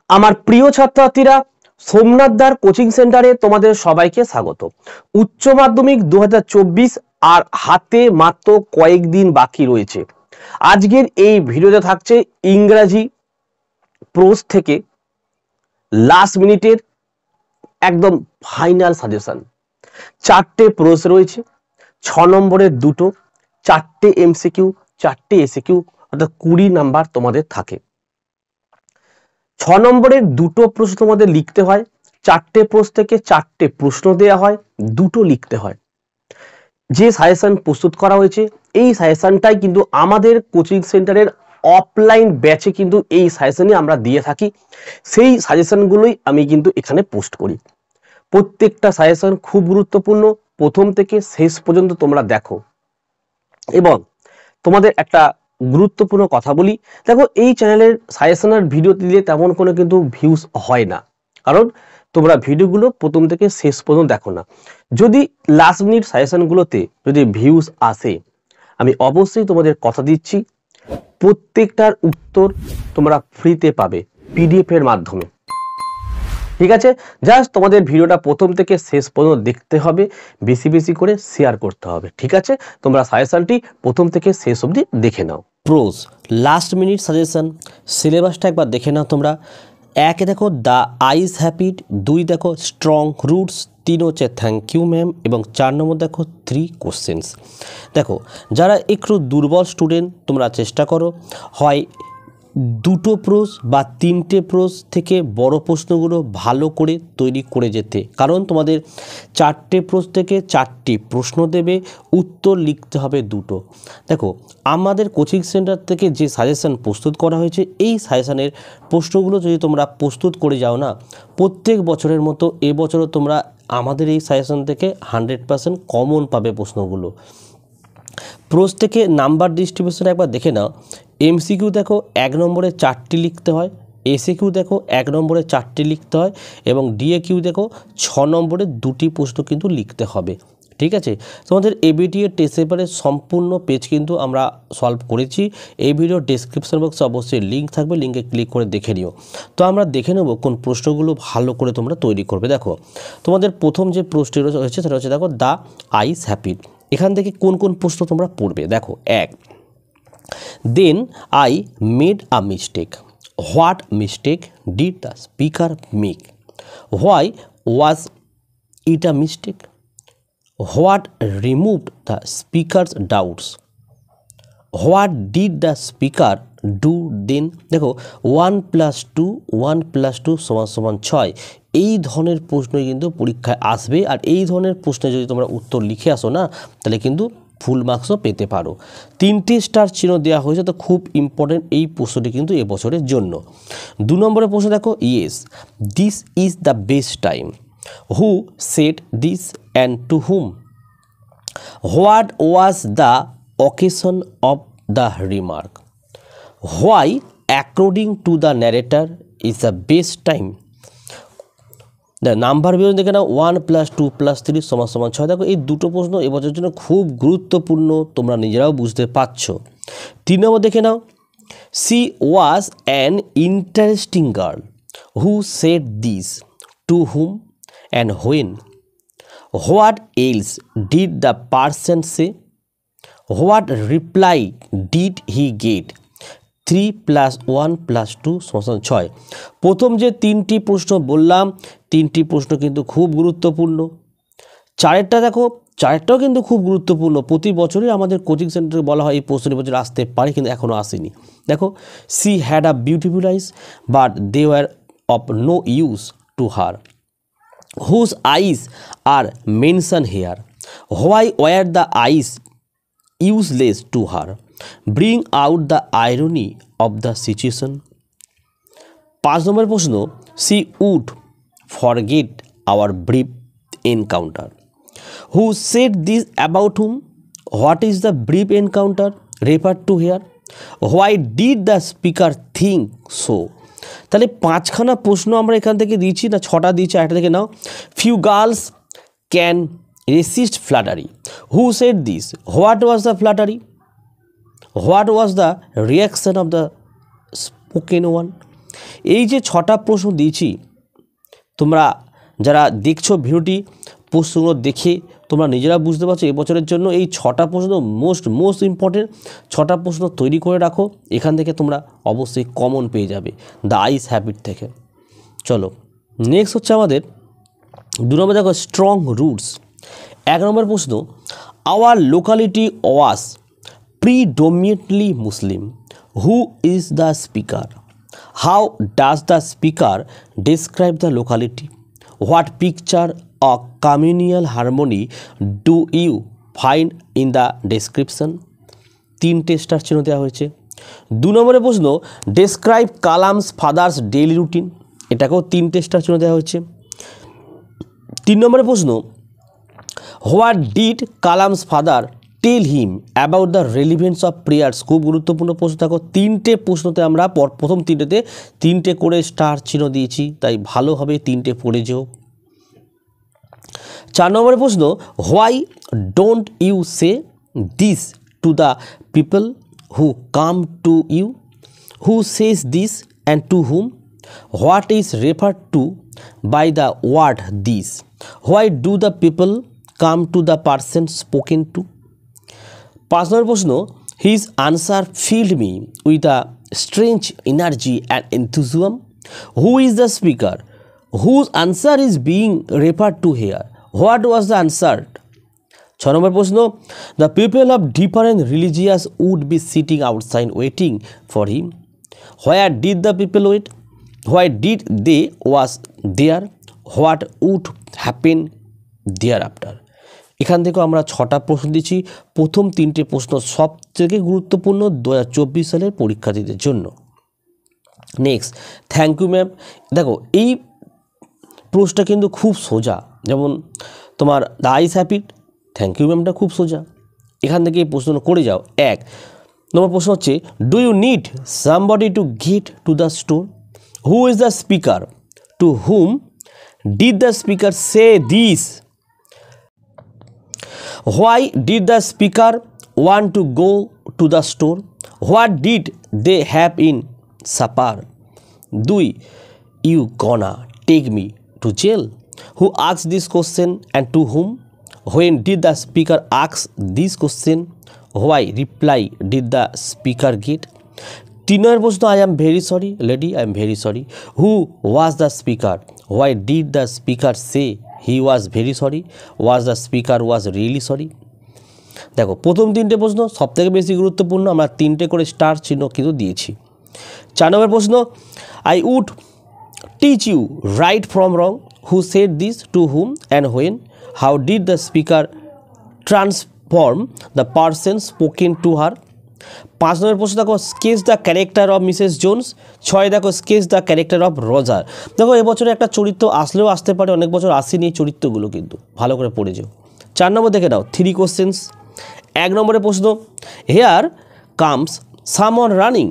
আমার প্রিয় ছাত্রছাত্রীরা, সোমনাথ দার কোচিং সেন্টারে তোমাদের সবাইকে স্বাগত। উচ্চ মাধ্যমিক 2024 আর হাতে মাত্র কয়েকদিন বাকি রয়েছে। আজকের এই ভিডিওতে থাকছে ইংরেজি প্রোজ থেকে লাস্ট মিনিটের একদম ফাইনাল সাজেশন। 4টে প্রোজ রয়েছে, 6 নম্বরের দুটো, 4টে এমসিকিউ, 4টে এসিকিউ, অর্থাৎ 20 নাম্বার তোমাদের থাকে। 6 নম্বরের দুটো প্রশ্ন তোমাদের লিখতে হয়, 4টে প্রশ্ন থেকে 4টে প্রশ্ন দেয়া হয়, দুটো লিখতে হয়। যে সাজেশন প্রস্তুত করা হয়েছে এই সাজেশনটাই কিন্তু আমাদের কোচিং সেন্টারের অফলাইন ব্যাচে কিন্তু এই সাজেশনই আমরা দিয়ে থাকি। সেই সাজেশনগুলোই আমি কিন্তু এখানে পোস্ট করি। প্রত্যেকটা সাজেশন খুব গুরুত্বপূর্ণ, প্রথম থেকে শেষ পর্যন্ত তোমরা দেখো। এবং তোমাদের একটা গুরুত্বপূর্ণ কথা বলি, দেখো এই চ্যানেলের সাজেশনের ভিডিও দিলে তেমন কোনো কিন্তু ভিউজ হয় না, কারণ তোমরা ভিডিওগুলো প্রথম থেকে শেষ পর্যন্ত দেখো না। যদি লাস্ট মিনিট সাজেশনগুলোতে যদি ভিউজ আসে, আমি অবশ্যই তোমাদের কথা দিচ্ছি প্রত্যেকটার উত্তর তোমরা ফ্রিতে পাবে পিডিএফ এর মাধ্যমে। ঠিক আছে, জাস্ট তোমাদের ভিডিওটা প্রথম থেকে শেষ পর্যন্ত দেখতে হবে, বেশি বেশি করে শেয়ার করতে হবে। ঠিক আছে, তোমরা সাজেশনটি প্রথম থেকে শেষ অবধি দেখে নাও। প্রোজ লাস্ট মিনিট সাজেশন সিলেবাসটা একবার দেখে নাও তোমরা। 1 দেখো দ্য আইস হ্যাবিট, 2 দেখো স্ট্রং রুটস, 3 হচ্ছে থ্যাংক ইউ ম্যাম, এবং 4 নম্বর দেখো 3 কোশ্চেন্স। দেখো যারা একটু দুর্বল স্টুডেন্ট তোমরা চেষ্টা করো হয় দুটো প্রোজ বা 3টে প্রোজ থেকে বড় প্রশ্নগুলো ভালো করে তৈরি করে যেতে, কারণ তোমাদের 4টে প্রোজ থেকে 4টি প্রশ্ন দেবে, উত্তর লিখতে হবে দুটো। দেখো আমাদের কোচিং সেন্টার থেকে যে সাজেশন প্রস্তুত করা হয়েছে এই সাজেশনের প্রশ্নগুলো যদি তোমরা প্রস্তুত করে যাও না, প্রত্যেক বছরের মতো এবছরও তোমরা আমাদের এই সাজেশন থেকে 100% কমন পাবে প্রশ্নগুলো। প্রোজ থেকে নাম্বার ডিস্ট্রিবিউশন একবার দেখে নাও। এমসিকিউ দেখো 1 নম্বরে 4টি লিখতে হয়, এসিকিউ দেখো 1 নম্বরে 4টি লিখতে হয়, এবং ডিএকিউ দেখো 6 নম্বরে 2টি প্রশ্ন কিন্তু লিখতে হবে। ঠিক আছে, তোমাদের এবিটি এর টেস্ট পেপারের সম্পূর্ণ পেজ কিন্তু আমরা সলভ করেছি। এই ভিডিওর ডেসক্রিপশন বক্সে অবশ্যই লিঙ্ক থাকবে, লিঙ্কে ক্লিক করে দেখে নিও। তো আমরা দেখে নেব কোন প্রশ্নগুলো ভালো করে তোমরা তৈরি করবে। দেখো তোমাদের প্রথম যে প্রশ্নটি রয়েছে সেটা হচ্ছে দেখো দ্য আইস হ্যাবিট। এখান থেকে কোন কোন প্রশ্ন তোমরা পড়বে দেখো। 1, then I made a mistake, what mistake did the speaker make, why was it a mistake, what removed the speaker's doubts, what did the speaker do then. দেখো 1 + 2 1 + 2 = 6, এই ধরনের প্রশ্ন কিন্তু পরীক্ষায় আসবে। আর এই ধরনের প্রশ্নে যদি তোমরা উত্তর লিখে আসো না, তাহলে কিন্তু ফুল মার্কসও পেতে পারো। 3টে স্টার চিহ্ন দেওয়া হয়েছে, তো খুব ইম্পর্টেন্ট এই প্রশ্নটি কিন্তু এবছরের জন্য। 2 নম্বরের প্রশ্ন দেখো, yes this is the best time, who said this and to whom, what was the occasion of the remark, why according to the narrator is the best time। the number বিভাজন দেখে নাও 1 + 2 + 3 = 6। দেখো এই দুটো প্রশ্ন এবছরের জন্য খুব গুরুত্বপূর্ণ, তোমরা নিজেরাও বুঝতে পারছো। 3 নম্বর দেখে নাও, she was an interesting girl, who said this, to whom and when, what else did the person say, what reply did he get, 3 + 1 + 2 = 6। প্রথম যে 3টি প্রশ্ন বললাম, 3টি প্রশ্ন কিন্তু খুব গুরুত্বপূর্ণ। 4টা দেখো, 4টাও কিন্তু খুব গুরুত্বপূর্ণ। প্রতি বছরই আমাদের কোচিং সেন্টারে বলা হয় এই প্রশ্নটি বছর আসতে পারে, কিন্তু এখনও আসেনি। দেখো, she had a beautiful eyes but they were of no use to her, whose eyes are mentioned here, why were the eyes useless to her, bring out the irony of the situation। 5 নম্বর প্রশ্ন, she would forget our brief encounter, who said this about whom, what is the brief encounter referred to here, why did the speaker think so। তাহলে 5খানা প্রশ্ন আমরা এখান থেকে দিয়েছি না, 6টা দিয়েছি, একটা থেকে নাও। few girls can resist flattery, who said this, what was the flattery, what was the reaction of the spoken one, এই যে 6টা প্রশ্ন দিয়েছি, তোমরা যারা দেখছো ভিডিওটি, প্রশ্নগুলো দেখে তোমরা নিজেরা বুঝতে পারছো এবছরের জন্য এই 6টা প্রশ্ন মোস্ট ইম্পর্টেন্ট। 6টা প্রশ্ন তৈরি করে রাখো, এখান থেকে তোমরা অবশ্যই কমন পেয়ে যাবে দ্য আইস হ্যাবিট থেকে। চলো নেক্সট হচ্ছে আমাদের 2 নম্বর, দেখো স্ট্রং রুটস। 1 নম্বর প্রশ্ন, our locality was predominantly Muslim. Who is the speaker? How does the speaker describe the locality? What picture of communal harmony do you find in the description? 3টে star চিহ্ন দেওয়া হয়েছে। 2 নম্বরের প্রশ্ন, describe Kalam's father's daily routine, এটাকেও 3টে star চিহ্ন দেওয়া হয়েছে। 3 নম্বরের প্রশ্ন, what did Kalam's father tell him about the relevance of prayers? খুব গুরুত্বপূর্ণ প্রশ্ন। দেখো 3টে প্রশ্নতে আমরা প্রথম 3টেতে 3টে করে স্টার চিহ্ন দিয়েছি, তাই ভালোভাবে 3টে পড়ে যেও। 4 নম্বরের প্রশ্ন, why don't you say this to the people who come to you? Who says this and to whom? What is referred to by the word this? Why do the people come to the person spoken to? 5 নম্বর প্রশ্ন, his answer filled me with a strange energy and enthusiasm. Who is the speaker? Whose answer is being referred to here? What was the answer? 6 নম্বর প্রশ্ন, the people of different religious would be sitting outside waiting for him. Where did the people wait? Why did they was there? What would happen there after? এখান থেকেও আমরা 6টা প্রশ্ন দিচ্ছি। প্রথম 3টে প্রশ্ন সবথেকে গুরুত্বপূর্ণ 2024 সালের পরীক্ষার্থীদের জন্য। Next, thank you ma'am. দেখো এই প্রশ্নটা কিন্তু খুব সোজা, যেমন তোমার the ice habit, thank you ম্যামটা খুব সোজা, এখান থেকে এই প্রশ্ন করে যাও। 1 নম্বর প্রশ্ন হচ্ছে, do you need somebody to get to the store? Who is the speaker? To whom did the speaker say this? Why did the speaker want to go to the store? What did they have in supper? 2 you gonna take me to jail? Who asked this question and to whom? When did the speaker ask this question? Why reply did the speaker get? 3 নম্বর প্রশ্ন, I am very sorry lady, I am very sorry. Who was the speaker? Why did the speaker say he was very sorry? Was the speaker was really sorry? দেখো প্রথম 3টে প্রশ্ন সবথেকে বেশি গুরুত্বপূর্ণ, আমরা 3টে করে স্টার চিহ্ন কিন্তু দিয়েছি। 4 নম্বর প্রশ্ন, I would teach you right from wrong. Who said this, to whom and when? How did the speaker transform the person spoken to her? 5 নম্বর প্রশ্ন, দেখো sketch the character of Mrs Jones. 6 দেখো sketch the character of Roger. দেখো এবছরে একটা চরিত্র আসলেও আসতে পারে, অনেক বছর আসেনি এই চরিত্রগুলো, কিন্তু ভালো করে পড়ে যাও। 4 নম্বর দেখে নাও 3 কোশ্চেন্স। 1 নম্বরের প্রশ্ন, here comes someone running.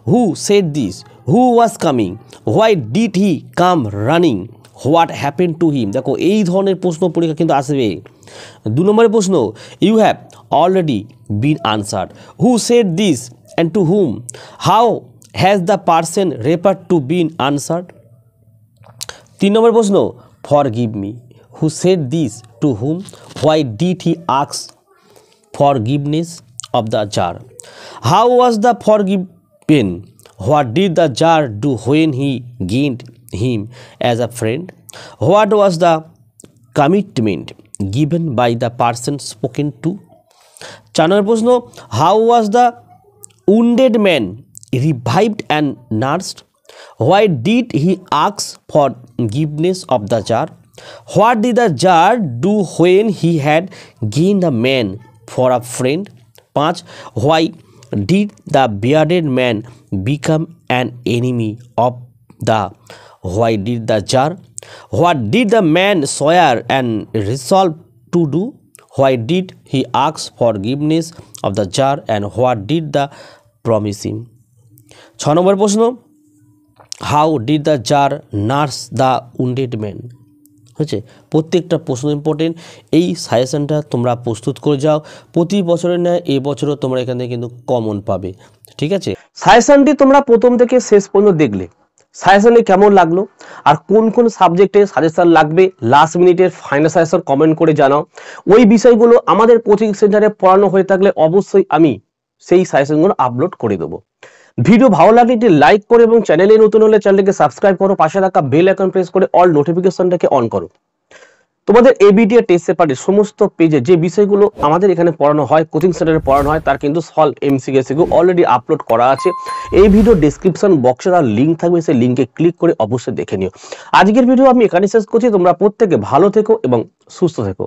Who said this? Who was coming? Why did he come running? What happen to him? দেখো এই ধরনের প্রশ্ন পরীক্ষা কিন্তু আসবে। 2 নম্বরের প্রশ্ন, you have already been answered. Who said this and to whom? How has the person referred to been answered? 3 নম্বর প্রশ্ন, forgive me. Who said this, to whom? Why did he ask forgiveness of the jar? How was the forgiven? What did the jar do when he gained him as a friend? What was the commitment given by the person spoken to? 4 নম্বর প্রশ্ন, how was the wounded man revived and nursed? Why did he ask for forgiveness of the tsar? What did the tsar do when he had gain the man for a friend? 5 why did the bearded man become an enemy of the? Why did the tsar? What did the man swear and resolve to do? Why did he ask forgiveness of the jar and what did the promise him? 6 নম্বর প্রশ্ন, how did the jar nurse the wounded man? হচ্ছে প্রত্যেকটা প্রশ্ন important. এই সাজেশনটা তোমরা প্রস্তুত করে যাও, প্রতি বছরের ন্যায় এই বছরও তোমরা এখান থেকে কিন্তু কমন পাবে, ঠিক আছে? সাজেশনটি তোমরা প্রথম থেকে শেষ পর্যন্ত দেখলে, সাজেশনে কেমন লাগলো আর কোন কোন সাবজেক্টে সাজেশন লাগবে লাস্ট মিনিটের ফাইনাল সাজেশন কমেন্ট করে জানাও। ওই বিষয়গুলো আমাদের কোচিং সেন্টারে পড়ানো হয়ে থাকলে অবশ্যই আমি সেই সাজেশনগুলো আপলোড করে দেবো। ভিডিও ভালো লাগলে একটি লাইক করো এবং চ্যানেলে নতুন হলে চ্যানেলকে সাবস্ক্রাইব করো, পাশে রাখা বেল আইকন প্রেস করে অল নোটিফিকেশনটাকে অন করো। তোমাদের এবিডি আর টেস্ট পেপারের সমস্ত পেজে যে বিষয়গুলো আমাদের এখানে পড়ানো হয়, কোচিং সেন্টারে পড়ানো হয়, তার কিন্তু সলভ এমসিকিউ অলরেডি আপলোড করা আছে। এই ভিডিও ডেসক্রিপশন বক্সে তার লিঙ্ক থাকবে, সেই লিঙ্কে ক্লিক করে অবশ্যই দেখে নিও। আজকের ভিডিও আমি এখানে শেষ করছি। তোমরা প্রত্যেকে ভালো থেকো এবং সুস্থ থেকো।